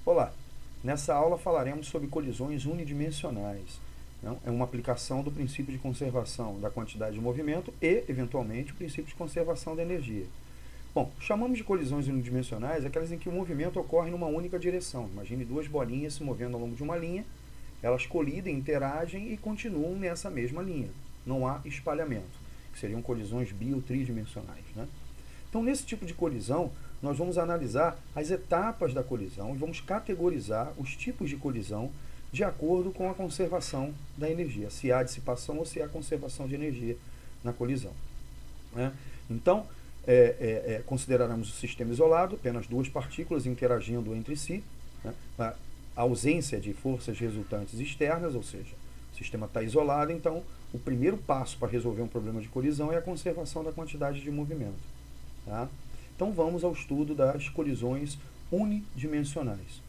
Olá, nessa aula falaremos sobre colisões unidimensionais. Não? É uma aplicação do princípio de conservação da quantidade de movimento e, eventualmente, o princípio de conservação da energia. Bom, chamamos de colisões unidimensionais aquelas em que o movimento ocorre numa única direção. Imagine duas bolinhas se movendo ao longo de uma linha, elas colidem, interagem e continuam nessa mesma linha. Não há espalhamento, que seriam colisões bi- ou tridimensionais. Né? Então, nesse tipo de colisão, nós vamos analisar as etapas da colisão e vamos categorizar os tipos de colisão de acordo com a conservação da energia, se há dissipação ou se há conservação de energia na colisão. Né? Então, consideraremos o sistema isolado, apenas duas partículas interagindo entre si, né? A ausência de forças resultantes externas, ou seja, o sistema está isolado, então o primeiro passo para resolver um problema de colisão é a conservação da quantidade de movimento. Tá? Então vamos ao estudo das colisões unidimensionais.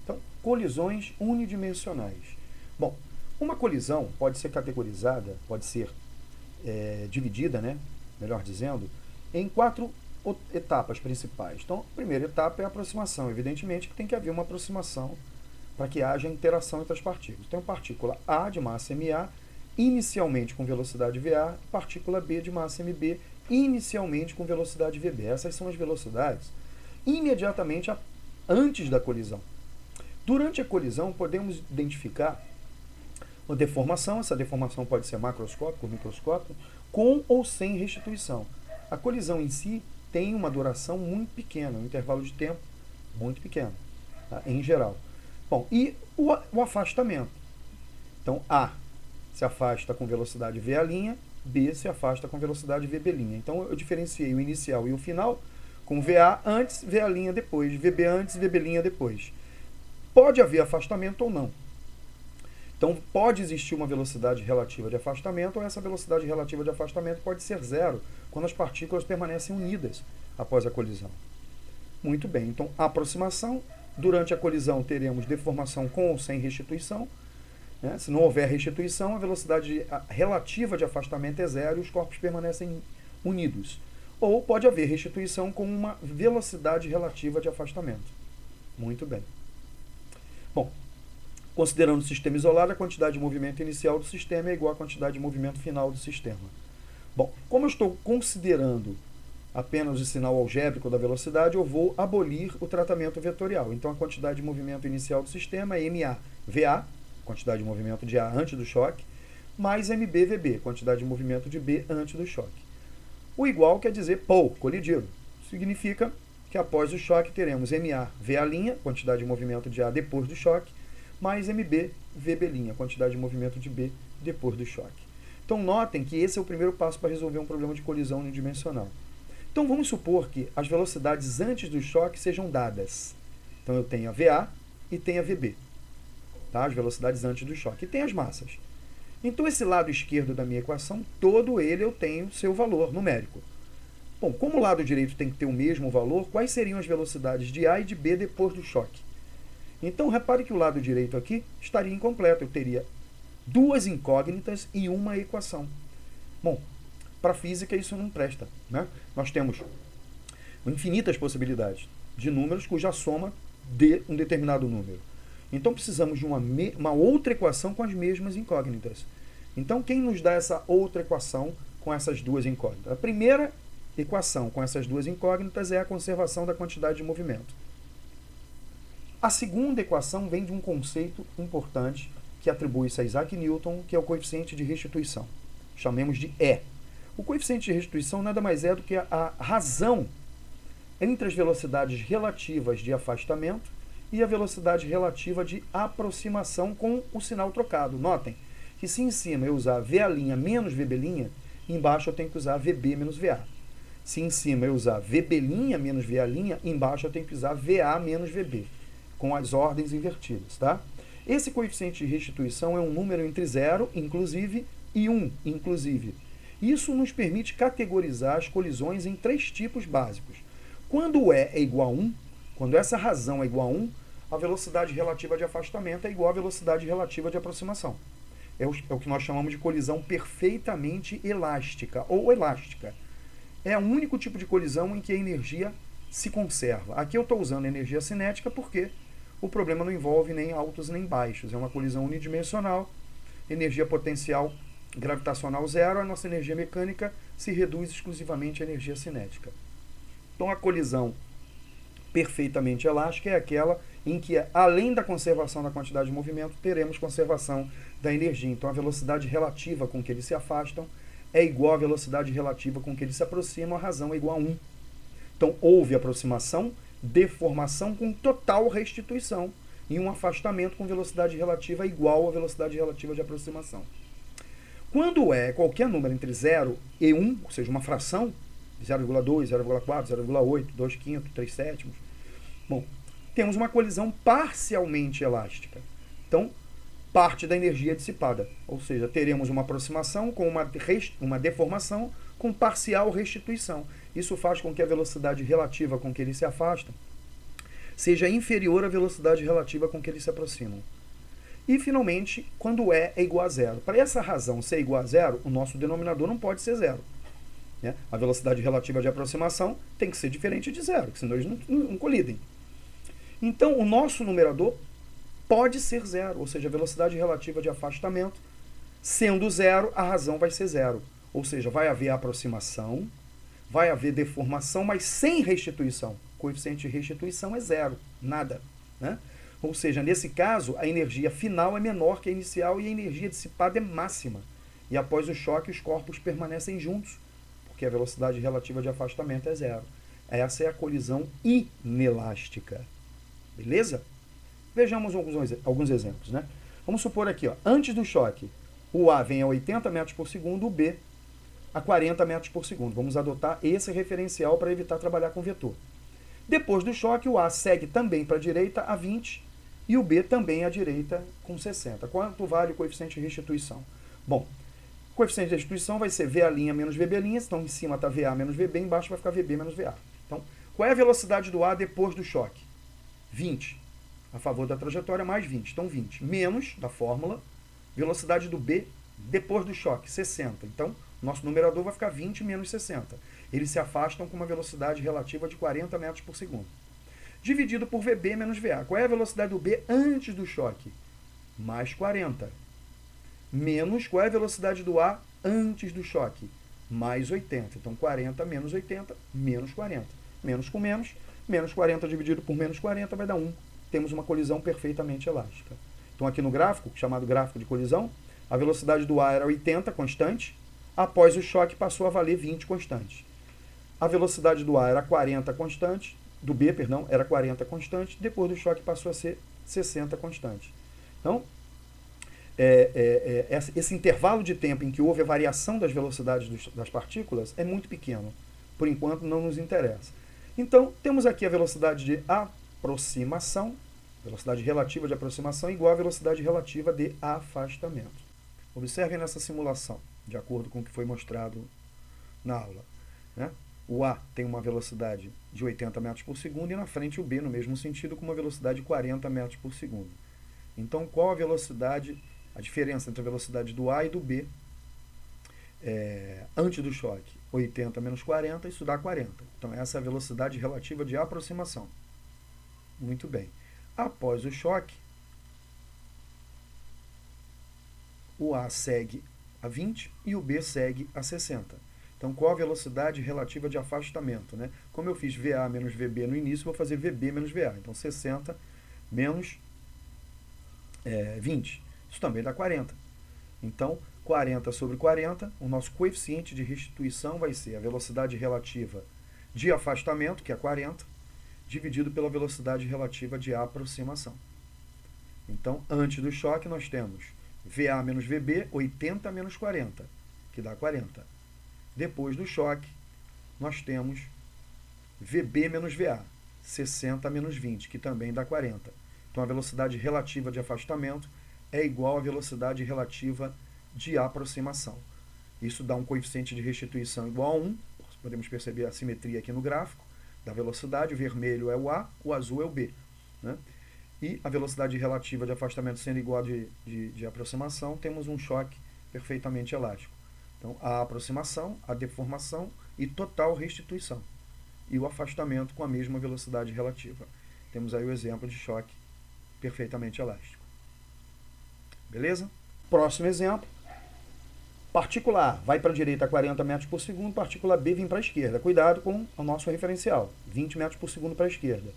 Então, colisões unidimensionais. Bom, uma colisão pode ser categorizada, pode ser dividida, né, melhor dizendo, em quatro etapas principais. Então, a primeira etapa é a aproximação. Evidentemente que tem que haver uma aproximação para que haja interação entre as partículas. Então, partícula A de massa MA, inicialmente com velocidade VA, partícula B de massa MB, inicialmente com velocidade VB. Essas são as velocidades imediatamente antes da colisão. Durante a colisão, podemos identificar uma deformação. Essa deformação pode ser macroscópica ou microscópica, com ou sem restituição. A colisão em si tem uma duração muito pequena, um intervalo de tempo muito pequeno, tá? Em geral. Bom, e o afastamento. Então, A se afasta com velocidade VA', B se afasta com velocidade VB'. Então, eu diferenciei o inicial e o final com VA antes, VA' depois, VB antes, VB' depois. Pode haver afastamento ou não. Então, pode existir uma velocidade relativa de afastamento, ou essa velocidade relativa de afastamento pode ser zero, quando as partículas permanecem unidas após a colisão. Muito bem, então, aproximação. Durante a colisão, teremos deformação com ou sem restituição. Né? Se não houver restituição, a velocidade relativa de afastamento é zero e os corpos permanecem unidos. Ou pode haver restituição com uma velocidade relativa de afastamento. Muito bem. Bom, considerando o sistema isolado, a quantidade de movimento inicial do sistema é igual à quantidade de movimento final do sistema. Bom, como eu estou considerando apenas o sinal algébrico da velocidade, eu vou abolir o tratamento vetorial. Então, a quantidade de movimento inicial do sistema é MA, VA, quantidade de movimento de A antes do choque, mais MB, VB, quantidade de movimento de B antes do choque. O igual quer dizer pole, colidido. Significa que após o choque teremos MA, VA', quantidade de movimento de A depois do choque, mais MB, VB', quantidade de movimento de B depois do choque. Então, notem que esse é o primeiro passo para resolver um problema de colisão unidimensional. Então, vamos supor que as velocidades antes do choque sejam dadas. Então, eu tenho a VA e tenho a VB. Tá? As velocidades antes do choque. E tem as massas. Então, esse lado esquerdo da minha equação, todo ele eu tenho seu valor numérico. Bom, como o lado direito tem que ter o mesmo valor, quais seriam as velocidades de A e de B depois do choque? Então, repare que o lado direito aqui estaria incompleto. Eu teria duas incógnitas e uma equação. Bom, para a física isso não presta. Né? Nós temos infinitas possibilidades de números cuja soma dê um determinado número. Então, precisamos de uma outra equação com as mesmas incógnitas. Então, quem nos dá essa outra equação com essas duas incógnitas? A primeira equação com essas duas incógnitas é a conservação da quantidade de movimento. A segunda equação vem de um conceito importante que atribui-se a Isaac Newton, que é o coeficiente de restituição. Chamemos de E. O coeficiente de restituição nada mais é do que a razão entre as velocidades relativas de afastamento e a velocidade relativa de aproximação com o sinal trocado. Notem que se em cima eu usar VA' menos VB', embaixo eu tenho que usar VB menos VA. Se em cima eu usar VB' menos VA', embaixo eu tenho que usar VA menos VB, com as ordens invertidas, tá? Esse coeficiente de restituição é um número entre 0, inclusive, e 1, inclusive. Isso nos permite categorizar as colisões em três tipos básicos. Quando o E é igual a 1, quando essa razão é igual a 1, a velocidade relativa de afastamento é igual à velocidade relativa de aproximação. É o que nós chamamos de colisão perfeitamente elástica, ou elástica. É o único tipo de colisão em que a energia se conserva. Aqui eu estou usando energia cinética porque o problema não envolve nem altos nem baixos. É uma colisão unidimensional, energia potencial gravitacional zero, a nossa energia mecânica se reduz exclusivamente à energia cinética. Então a colisão perfeitamente elástica é aquela em que, além da conservação da quantidade de movimento, teremos conservação da energia. Então a velocidade relativa com que eles se afastam é igual à velocidade relativa com que eles se aproximam, a razão é igual a 1. Então houve aproximação, deformação com total restituição, e um afastamento com velocidade relativa igual à velocidade relativa de aproximação. Quando é qualquer número entre 0 e 1, ou seja, uma fração, 0,2, 0,4, 0,8, 2 quintos, 3 sétimos, bom, temos uma colisão parcialmente elástica. Então, parte da energia dissipada, ou seja, teremos uma aproximação com uma deformação com parcial restituição. Isso faz com que a velocidade relativa com que eles se afastam seja inferior à velocidade relativa com que eles se aproximam. E, finalmente, quando é igual a zero. Para essa razão ser igual a zero, o nosso denominador não pode ser zero. Né? A velocidade relativa de aproximação tem que ser diferente de zero, senão eles não colidem. Então, o nosso numerador pode ser zero, ou seja, a velocidade relativa de afastamento, sendo zero, a razão vai ser zero. Ou seja, vai haver aproximação, vai haver deformação, mas sem restituição. O coeficiente de restituição é zero, nada. Né? Ou seja, nesse caso, a energia final é menor que a inicial e a energia dissipada é máxima. E após o choque, os corpos permanecem juntos, porque a velocidade relativa de afastamento é zero. Essa é a colisão inelástica. Beleza? Vejamos alguns exemplos. Né? Vamos supor aqui, ó, antes do choque, o A vem a 80 metros por segundo, o B a 40 metros por segundo. Vamos adotar esse referencial para evitar trabalhar com vetor. Depois do choque, o A segue também para a direita a 20 e o B também à direita com 60. Quanto vale o coeficiente de restituição? Bom, o coeficiente de restituição vai ser VA' menos VB', então em cima está VA menos VB, embaixo vai ficar VB menos VA. Então, qual é a velocidade do A depois do choque? 20. A favor da trajetória, mais 20. Então, 20. Menos, da fórmula, velocidade do B depois do choque, 60. Então, nosso numerador vai ficar 20 menos 60. Eles se afastam com uma velocidade relativa de 40 metros por segundo. Dividido por VB menos VA. Qual é a velocidade do B antes do choque? Mais 40. Menos, qual é a velocidade do A antes do choque? Mais 80. Então, 40 menos 80, menos 40. Menos com menos, menos 40 dividido por menos 40 vai dar 1. Temos uma colisão perfeitamente elástica. Então, aqui no gráfico, chamado gráfico de colisão, a velocidade do A era 80, constante. Após o choque, passou a valer 20 constante. A velocidade do A era 40 constante, do B, perdão, era 40 constante. Depois do choque, passou a ser 60 constante. Então, esse intervalo de tempo em que houve a variação das velocidades das partículas é muito pequeno. Por enquanto, não nos interessa. Então, temos aqui a velocidade de aproximação, velocidade relativa de aproximação igual à velocidade relativa de afastamento. Observem nessa simulação, de acordo com o que foi mostrado na aula. Né? O A tem uma velocidade de 80 metros por segundo e na frente o B, no mesmo sentido, com uma velocidade de 40 metros por segundo. Então, qual a velocidade, a diferença entre a velocidade do A e do B antes do choque? 80 menos 40, isso dá 40. Então, essa é a velocidade relativa de aproximação. Muito bem. Após o choque, o A segue a 20 e o B segue a 60. Então, qual a velocidade relativa de afastamento? Né? Como eu fiz VA menos VB no início, vou fazer VB menos VA. Então, 60 menos 20. Isso também dá 40. Então, 40 sobre 40, o nosso coeficiente de restituição vai ser a velocidade relativa de afastamento, que é 40, dividido pela velocidade relativa de aproximação. Então, antes do choque, nós temos VA menos VB, 80 menos 40, que dá 40. Depois do choque, nós temos VB menos VA, 60 menos 20, que também dá 40. Então, a velocidade relativa de afastamento é igual à velocidade relativa de aproximação. Isso dá um coeficiente de restituição igual a 1. Podemos perceber a simetria aqui no gráfico da velocidade. O vermelho é o A, o azul é o B. Né? E a velocidade relativa de afastamento sendo igual de aproximação, temos um choque perfeitamente elástico. Então, a aproximação, a deformação e total restituição. e o afastamento com a mesma velocidade relativa. Temos aí o exemplo de choque perfeitamente elástico. Beleza? Próximo exemplo. Partícula A vai para a direita a 40 metros por segundo, partícula B vem para a esquerda. Cuidado com o nosso referencial, 20 metros por segundo para a esquerda.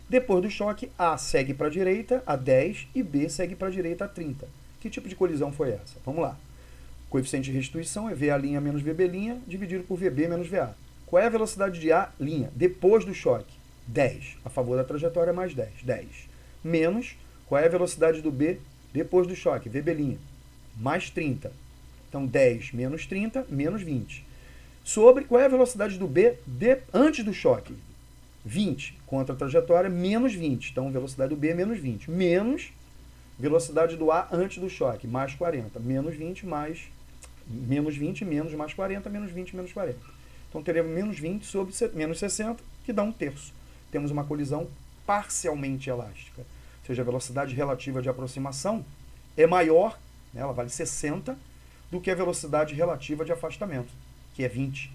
Depois do choque, A segue para a direita a 10 e B segue para a direita a 30. Que tipo de colisão foi essa? Vamos lá. O coeficiente de restituição é VA' menos VB' dividido por VB menos VA. Qual é a velocidade de A'? Depois do choque? 10. A favor da trajetória mais 10. 10. Menos, qual é a velocidade do B depois do choque? VB'. Mais 30. Então, 10 menos 30, menos 20. Sobre qual é a velocidade do B antes do choque? 20 contra a trajetória, menos 20. Então, velocidade do B é menos 20. Menos velocidade do A antes do choque, mais 40. Menos 20, menos mais 40, menos 20, menos 40. Então, teremos menos 20 sobre menos 60, que dá 1/3. Temos uma colisão parcialmente elástica. Ou seja, a velocidade relativa de aproximação é maior, né, ela vale 60, do que a velocidade relativa de afastamento, que é 20.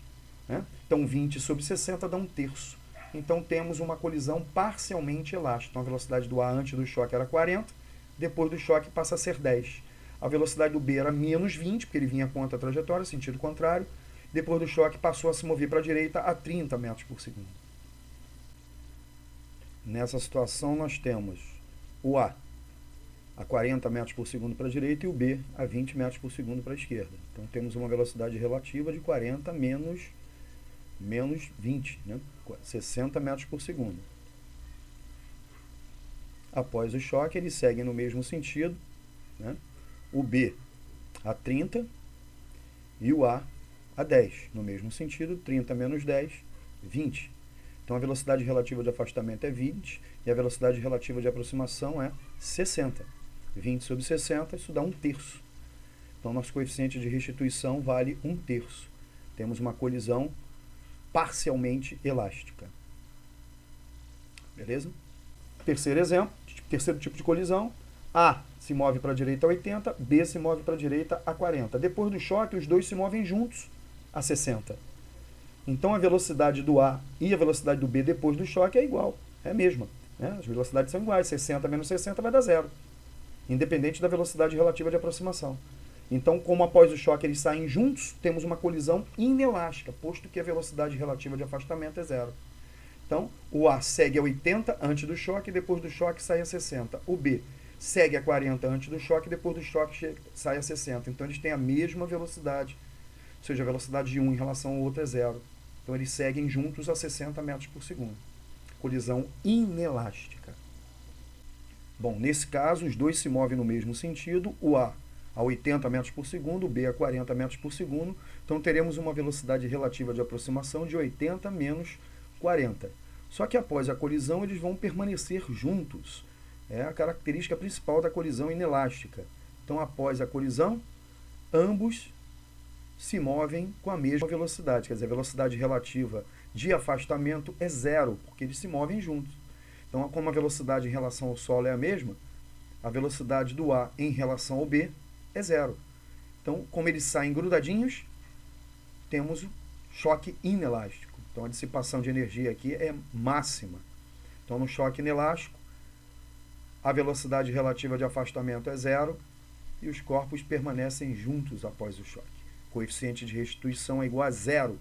Né? Então, 20 sobre 60 dá 1/3. Então, temos uma colisão parcialmente elástica. Então, a velocidade do A antes do choque era 40, depois do choque passa a ser 10. A velocidade do B era menos 20, porque ele vinha contra a trajetória, sentido contrário. Depois do choque passou a se mover para a direita a 30 metros por segundo. Nessa situação, nós temos o A a 40 metros por segundo para a direita e o B a 20 metros por segundo para a esquerda. Então, temos uma velocidade relativa de 40 menos 20, né? 60 metros por segundo. Após o choque, eles seguem no mesmo sentido, né? O B a 30 e o A a 10. No mesmo sentido, 30 menos 10, 20. Então, a velocidade relativa de afastamento é 20 e a velocidade relativa de aproximação é 60. 20 sobre 60, isso dá 1/3. Então, nosso coeficiente de restituição vale 1/3. Temos uma colisão parcialmente elástica. Beleza? Terceiro exemplo, terceiro tipo de colisão. A se move para a direita a 80, B se move para a direita a 40. Depois do choque, os dois se movem juntos a 60. Então, a velocidade do A e a velocidade do B depois do choque é igual, é a mesma. Né? As velocidades são iguais, 60 menos 60 vai dar 0, independente da velocidade relativa de aproximação. Então, como após o choque eles saem juntos, temos uma colisão inelástica, posto que a velocidade relativa de afastamento é 0. Então, o A segue a 80 antes do choque, depois do choque sai a 60. O B segue a 40 antes do choque, depois do choque sai a 60. Então, eles têm a mesma velocidade, ou seja, a velocidade de um em relação ao outro é 0. Então, eles seguem juntos a 60 metros por segundo. Colisão inelástica. Bom, nesse caso, os dois se movem no mesmo sentido, o A a 80 metros por segundo, o B a 40 metros por segundo. Então, teremos uma velocidade relativa de aproximação de 80 menos 40. Só que após a colisão, eles vão permanecer juntos. É a característica principal da colisão inelástica. Então, após a colisão, ambos se movem com a mesma velocidade. Quer dizer, a velocidade relativa de afastamento é 0, porque eles se movem juntos. Então, como a velocidade em relação ao solo é a mesma, a velocidade do A em relação ao B é 0. Então, como eles saem grudadinhos, temos o choque inelástico. Então, a dissipação de energia aqui é máxima. Então, no choque inelástico, a velocidade relativa de afastamento é 0 e os corpos permanecem juntos após o choque. O coeficiente de restituição é igual a 0.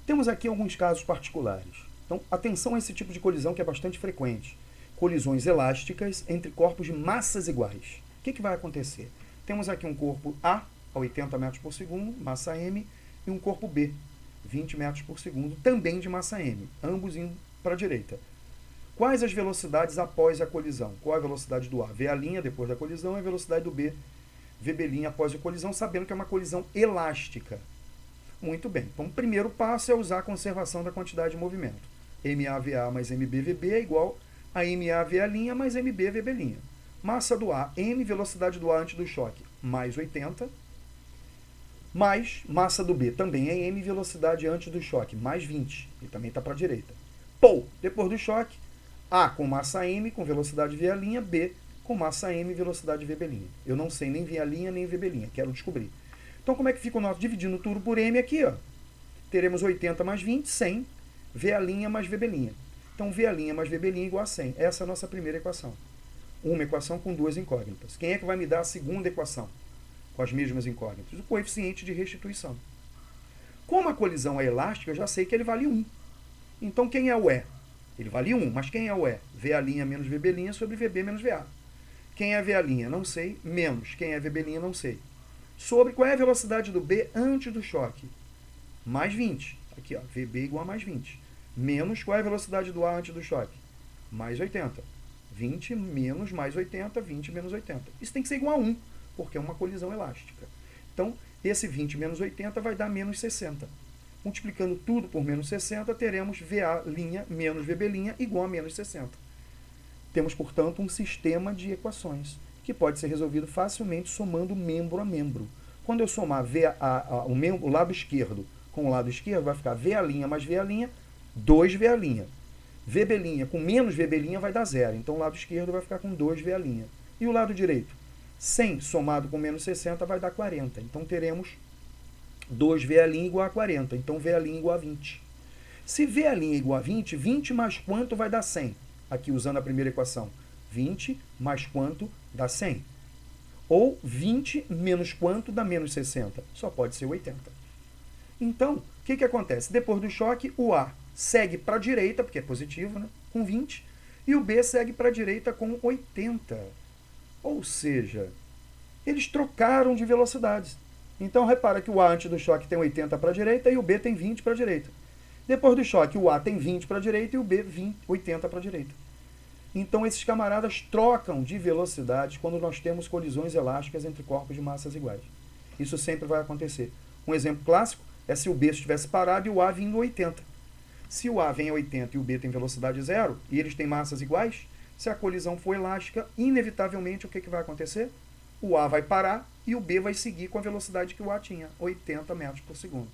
Temos aqui alguns casos particulares. Então, atenção a esse tipo de colisão que é bastante frequente. Colisões elásticas entre corpos de massas iguais. O que vai acontecer? Temos aqui um corpo A, a 80 metros por segundo, massa M, e um corpo B, 20 metros por segundo, também de massa M, ambos indo para a direita. Quais as velocidades após a colisão? Qual a velocidade do A? VA' depois da colisão e a velocidade do B, VB' após a colisão, sabendo que é uma colisão elástica. Muito bem. Então, o primeiro passo é usar a conservação da quantidade de movimento. MAVA mais MBVB é igual a MAVA' mais MBVB'. Massa do A, M, velocidade do A antes do choque, mais 80, mais massa do B, também é M, velocidade antes do choque, mais 20, e também está para a direita. Depois do choque, A com massa M, com velocidade VA', B com massa M, velocidade VB'. Eu não sei nem VA' nem VB', quero descobrir. Então, como é que fica o nosso? Dividindo tudo por M aqui, ó. Teremos 80 mais 20, 100. VA' mais VB'. Então, VA' mais VB' igual a 100. Essa é a nossa primeira equação. Uma equação com duas incógnitas. Quem é que vai me dar a segunda equação com as mesmas incógnitas? O coeficiente de restituição. Como a colisão é elástica, eu já sei que ele vale 1. Então, quem é o E? Ele vale 1, mas quem é o E? VA' menos VB' sobre VB menos VA. Quem é VA'? Não sei. Menos. Quem é VB'? Não sei. Sobre qual é a velocidade do B antes do choque? Mais 20. Aqui, ó, VB igual a mais 20. Menos qual é a velocidade do A antes do choque? Mais 80. 20 menos mais 80, 20 menos 80. Isso tem que ser igual a 1, porque é uma colisão elástica. Então, esse 20 menos 80 vai dar menos 60. Multiplicando tudo por menos 60, teremos VA' menos VB' igual a menos 60. Temos, portanto, um sistema de equações que pode ser resolvido facilmente somando membro a membro. Quando eu somar o lado esquerdo com o lado esquerdo, vai ficar VA' mais VA', 2 VA'. VB' com menos VB' vai dar 0. Então, o lado esquerdo vai ficar com 2 VA'. E o lado direito? 100 somado com menos 60 vai dar 40. Então, teremos 2 VA' igual a 40. Então, VA' igual a 20. Se VA' igual a 20, 20 mais quanto vai dar 100? Aqui, usando a primeira equação. 20 mais quanto dá 100? Ou 20 menos quanto dá menos 60? Só pode ser 80. Então, o que acontece? Depois do choque, o A segue para a direita, porque é positivo, né? Com 20, e o B segue para a direita com 80. Ou seja, eles trocaram de velocidades. Então, repara que o A antes do choque tem 80 para a direita e o B tem 20 para a direita. Depois do choque, o A tem 20 para a direita e o B 80 para a direita. Então, esses camaradas trocam de velocidade quando nós temos colisões elásticas entre corpos de massas iguais. Isso sempre vai acontecer. Um exemplo clássico é se o B estivesse parado e o A vindo 80. Se o A vem a 80 e o B tem velocidade 0, e eles têm massas iguais, se a colisão for elástica, inevitavelmente o que vai acontecer? O A vai parar e o B vai seguir com a velocidade que o A tinha, 80 metros por segundo.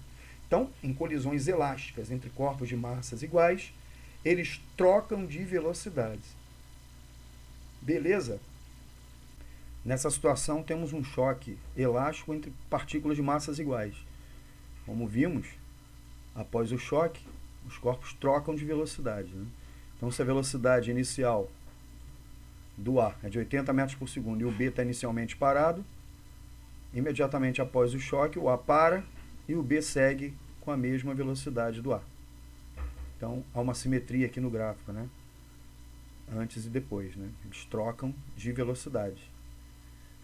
Então, em colisões elásticas entre corpos de massas iguais, eles trocam de velocidades. Beleza? Nessa situação, temos um choque elástico entre partículas de massas iguais. Como vimos, após o choque, os corpos trocam de velocidade, né? Então, se a velocidade inicial do A é de 80 metros por segundo e o B está inicialmente parado, imediatamente após o choque, o A para e o B segue com a mesma velocidade do A. Então, há uma simetria aqui no gráfico, né? Antes e depois, né? Eles trocam de velocidade.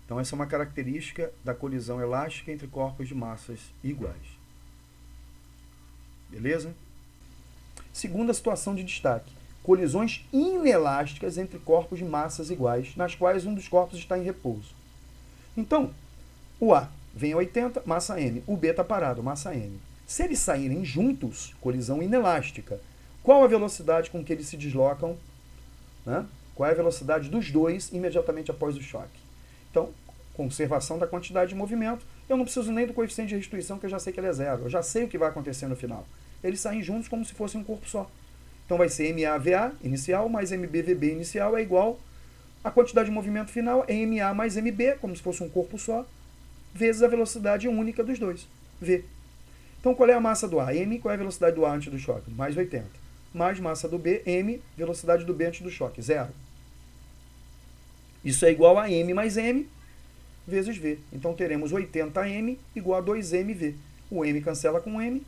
Então, essa é uma característica da colisão elástica entre corpos de massas iguais. Beleza? Segunda situação de destaque. Colisões inelásticas entre corpos de massas iguais, nas quais um dos corpos está em repouso. Então, o A vem a 80, massa M. O B está parado, massa M. Se eles saírem juntos, colisão inelástica, qual a velocidade com que eles se deslocam? Né? Qual é a velocidade dos dois imediatamente após o choque? Então, conservação da quantidade de movimento. Eu não preciso nem do coeficiente de restituição, que eu já sei que ele é 0. Eu já sei o que vai acontecer no final. Eles saem juntos como se fosse um corpo só. Então, vai ser MAVA inicial mais MBVB inicial é igual a quantidade de movimento final é MA mais MB, como se fosse um corpo só, vezes a velocidade única dos dois, V. Então, qual é a massa do A? M, qual é a velocidade do A antes do choque? Mais 80. Mais massa do B, M, velocidade do B antes do choque, 0. Isso é igual a M mais M vezes V. Então, teremos 80M igual a 2MV. O M cancela com M,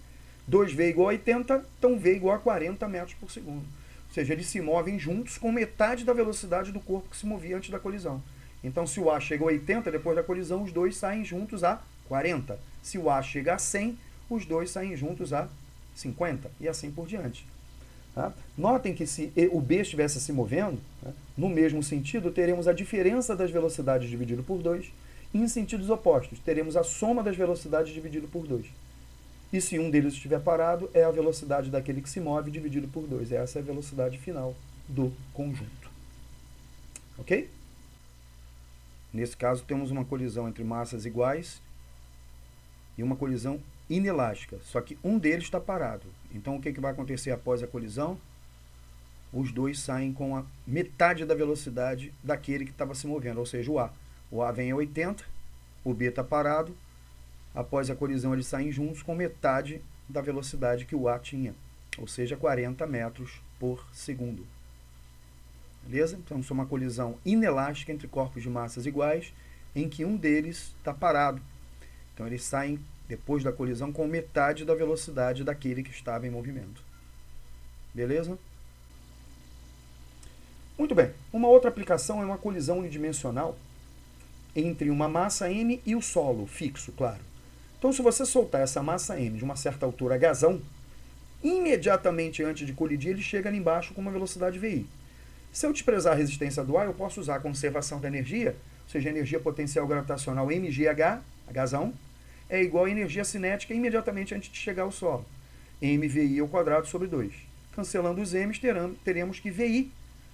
2V igual a 80, então V igual a 40 metros por segundo. Ou seja, eles se movem juntos com metade da velocidade do corpo que se movia antes da colisão. Então, se o A chega a 80, depois da colisão, os dois saem juntos a 40. Se o A chega a 100, os dois saem juntos a 50, e assim por diante. Tá? Notem que se o B estivesse se movendo, né, no mesmo sentido, teremos a diferença das velocidades dividido por 2, e em sentidos opostos, teremos a soma das velocidades dividido por 2. E se um deles estiver parado, é a velocidade daquele que se move dividido por 2. Essa é a velocidade final do conjunto. Ok? Nesse caso, temos uma colisão entre massas iguais e uma colisão inelástica. Só que um deles está parado. Então, o que vai acontecer após a colisão? Os dois saem com a metade da velocidade daquele que estava se movendo, ou seja, o A. O A vem a 80, o B está parado. Após a colisão, eles saem juntos com metade da velocidade que o A tinha, ou seja, 40 metros por segundo. Beleza? Então, isso é uma colisão inelástica entre corpos de massas iguais, em que um deles está parado. Então, eles saem, depois da colisão, com metade da velocidade daquele que estava em movimento. Beleza? Muito bem. Uma outra aplicação é uma colisão unidimensional entre uma massa m e o solo, fixo, claro. Então, se você soltar essa massa m de uma certa altura Hzão, imediatamente antes de colidir, ele chega ali embaixo com uma velocidade VI. Se eu desprezar a resistência do ar, eu posso usar a conservação da energia, ou seja, a energia potencial gravitacional mgh, Hzão, é igual à energia cinética imediatamente antes de chegar ao solo. mvi ao quadrado sobre 2. Cancelando os m's, teremos que VI,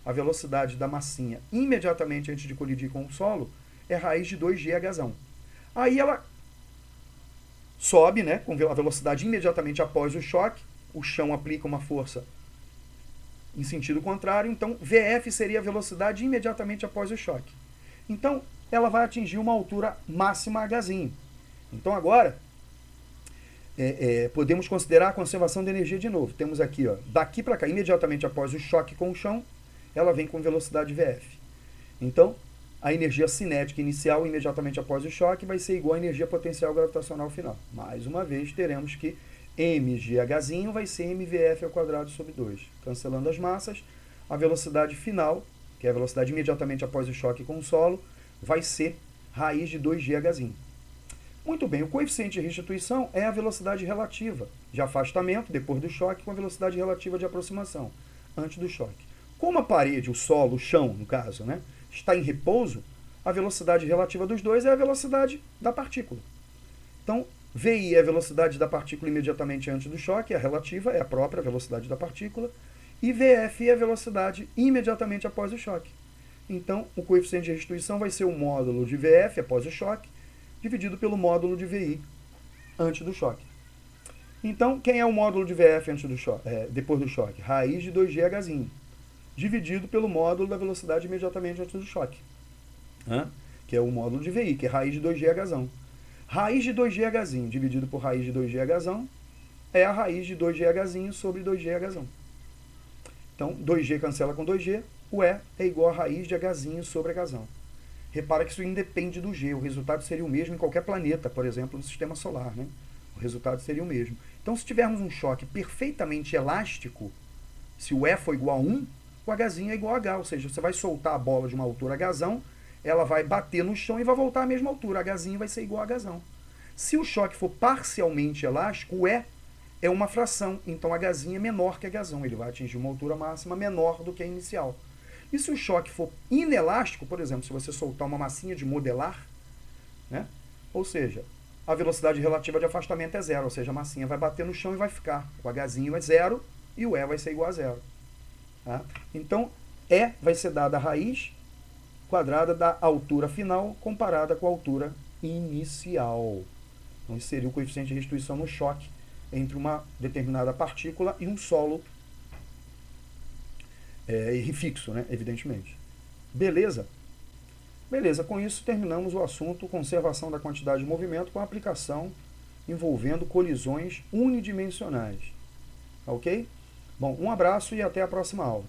a velocidade da massinha imediatamente antes de colidir com o solo, é raiz de 2g Hzão. Aí ela sobe, né, com a velocidade imediatamente após o choque, o chão aplica uma força em sentido contrário, então Vf seria a velocidade imediatamente após o choque. Então, ela vai atingir uma altura máxima Hzinho. Então, agora, podemos considerar a conservação de energia de novo. Temos aqui, ó, daqui para cá, imediatamente após o choque com o chão, ela vem com velocidade Vf. Então, a energia cinética inicial, imediatamente após o choque, vai ser igual à energia potencial gravitacional final. Mais uma vez, teremos que mgh vai ser mvf ao quadrado sobre 2. Cancelando as massas, a velocidade final, que é a velocidade imediatamente após o choque com o solo, vai ser raiz de 2gh. Muito bem, o coeficiente de restituição é a velocidade relativa de afastamento depois do choque com a velocidade relativa de aproximação antes do choque. Como a parede, o solo, o chão, no caso, né, está em repouso, a velocidade relativa dos dois é a velocidade da partícula. Então, VI é a velocidade da partícula imediatamente antes do choque, a relativa é a própria velocidade da partícula, e VF é a velocidade imediatamente após o choque. Então, o coeficiente de restituição vai ser o módulo de VF após o choque, dividido pelo módulo de VI antes do choque. Então, quem é o módulo de VF antes do choque, depois do choque? Raiz de 2gh, dividido pelo módulo da velocidade imediatamente antes do choque, que é o módulo de VI, que é raiz de 2gh. Raiz de 2gh dividido por raiz de 2gh é a raiz de 2gh sobre 2gh. Então, 2g cancela com 2g, o E é igual a raiz de h sobre h. Repara que isso independe do G, o resultado seria o mesmo em qualquer planeta, por exemplo, no sistema solar, né? O resultado seria o mesmo. Então, se tivermos um choque perfeitamente elástico, se o E for igual a 1, o h é igual a h, ou seja, você vai soltar a bola de uma altura h, ela vai bater no chão e vai voltar à mesma altura, h vai ser igual a h. Se o choque for parcialmente elástico, o E é uma fração, então h é menor que h, ele vai atingir uma altura máxima menor do que a inicial. E se o choque for inelástico, por exemplo, se você soltar uma massinha de modelar, né? Ou seja, a velocidade relativa de afastamento é zero, ou seja, a massinha vai bater no chão e vai ficar. O h é zero e o E vai ser igual a zero. Tá? Então, E vai ser dada a raiz quadrada da altura final comparada com a altura inicial. Então, esse seria o coeficiente de restituição no choque entre uma determinada partícula e um solo fixo, né? Evidentemente. Beleza? Beleza, com isso terminamos o assunto conservação da quantidade de movimento com aplicação envolvendo colisões unidimensionais. Ok? Bom, um abraço e até a próxima aula.